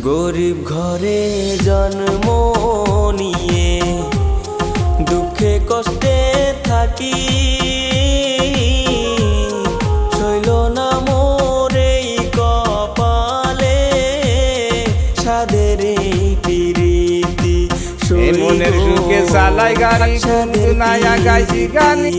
গরিব ঘরে জন্ম নিয়ে দুঃখে কষ্টে থাকি, শৈল না মোর এই কপালে সাদের প্রীতি। মনের সুখে চালাই গাড়ি, গুনগুনায়া গাইছি গানি।